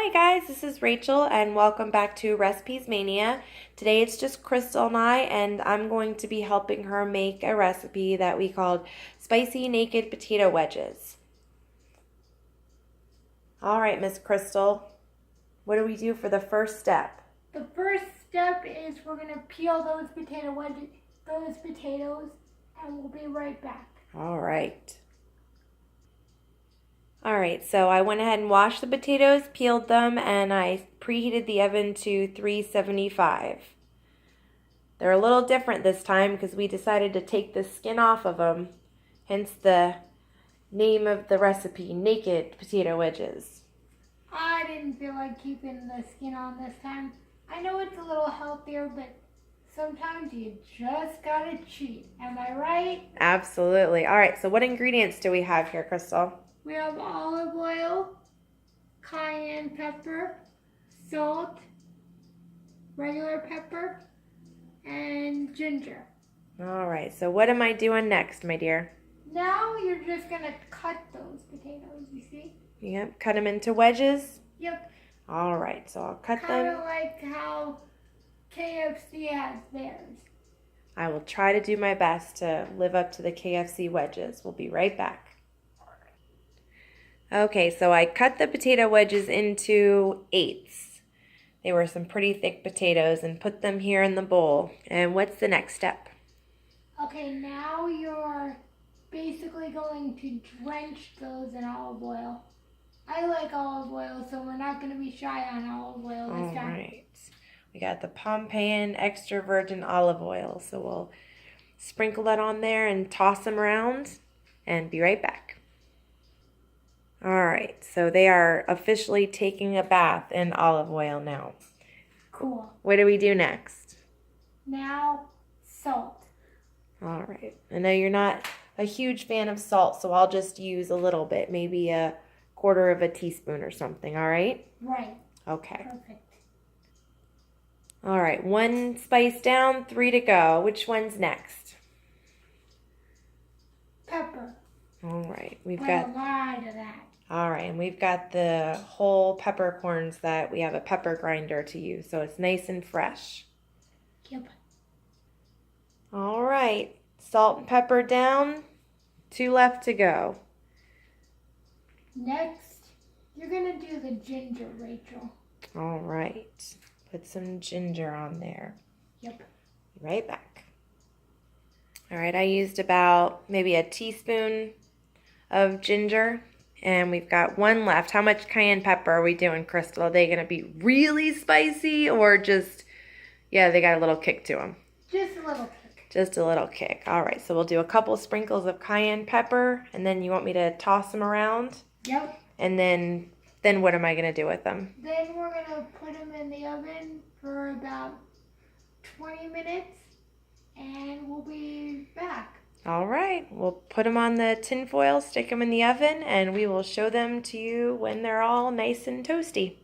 Hi guys, this is Rachel and welcome back to Recipes Mania. Today it's just Crystal and I'm going to be helping her make a recipe that we called Spicy Naked Potato Wedges. Alright, Miss Crystal, what do we do for the first step? The first step is we're going to peel those potatoes, and we'll be right back. Alright, so I went ahead and washed the potatoes, peeled them, and I preheated the oven to 375. They're a little different this time because we decided to take the skin off of them, hence the name of the recipe, Naked Potato Wedges. I didn't feel like keeping the skin on this time. I know it's a little healthier, but sometimes you just gotta cheat. Am I right? Absolutely. Alright, so what ingredients do we have here, Crystal? We have olive oil, cayenne pepper, salt, regular pepper, and ginger. Alright, so what am I doing next, my dear? Now you're just going to cut those potatoes, you see? Yep, cut them into wedges? Yep. Alright, so I'll cut them. Kind of like how KFC has theirs. I will try to do my best to live up to the KFC wedges. We'll be right back. Okay, so I cut the potato wedges into eighths. They were some pretty thick potatoes and put them here in the bowl. And what's the next step? Okay, now you're basically going to drench those in olive oil. I like olive oil, so we're not going to be shy on olive oil this time. Alright, we got the Pompeian extra virgin olive oil. So we'll sprinkle that on there and toss them around and be right back. Alright, so they are officially taking a bath in olive oil now. Cool. What do we do next? Now, salt. Alright, I know you're not a huge fan of salt, so I'll just use a little bit, maybe a quarter of a teaspoon or something, alright? Right. Okay. Perfect. Alright, 1 spice down, 3 to go. Which one's next? Pepper. Alright, we've Put got... a lot of that. Alright, and we've got the whole peppercorns that we have a pepper grinder to use, so it's nice and fresh. Yep. Alright, salt and pepper down, 2 left to go. Next, you're going to do the ginger, Rachel. Alright, put some ginger on there. Yep. Be right back. Alright, I used about maybe a teaspoon of ginger. And we've got 1 left. How much cayenne pepper are we doing, Crystal? Are they going to be really spicy or just, yeah, they got a little kick to them? Just a little kick. Just a little kick. All right, so we'll do a couple sprinkles of cayenne pepper, and then you want me to toss them around? Yep. And then what am I going to do with them? Then we're going to put them in the oven for about 20 minutes, and we'll be back. All right, we'll put them on the tin foil, stick them in the oven, and we will show them to you when they're all nice and toasty.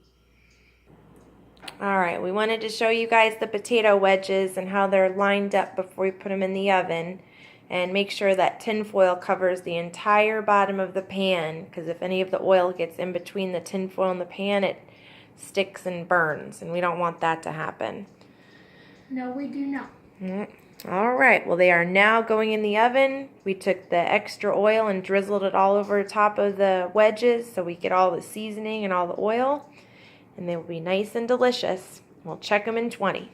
All right, we wanted to show you guys the potato wedges and how they're lined up before we put them in the oven. And make sure that tin foil covers the entire bottom of the pan, because if any of the oil gets in between the tin foil and the pan, it sticks and burns, and we don't want that to happen. No, we do not. All right, well, they are now going in the oven. We took the extra oil and drizzled it all over the top of the wedges so we get all the seasoning and all the oil, and they will be nice and delicious. We'll check them in 20.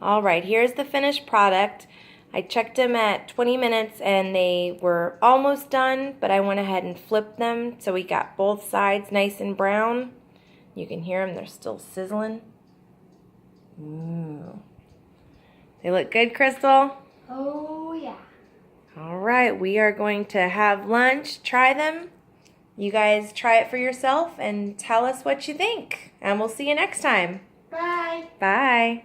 All right, here's the finished product. I checked them at 20 minutes and they were almost done, but I went ahead and flipped them so we got both sides nice and brown. You can hear them, they're still sizzling. Ooh. They look good, Crystal? Oh, yeah. All right, we are going to have lunch. Try them. You guys try it for yourself and tell us what you think. And we'll see you next time. Bye. Bye.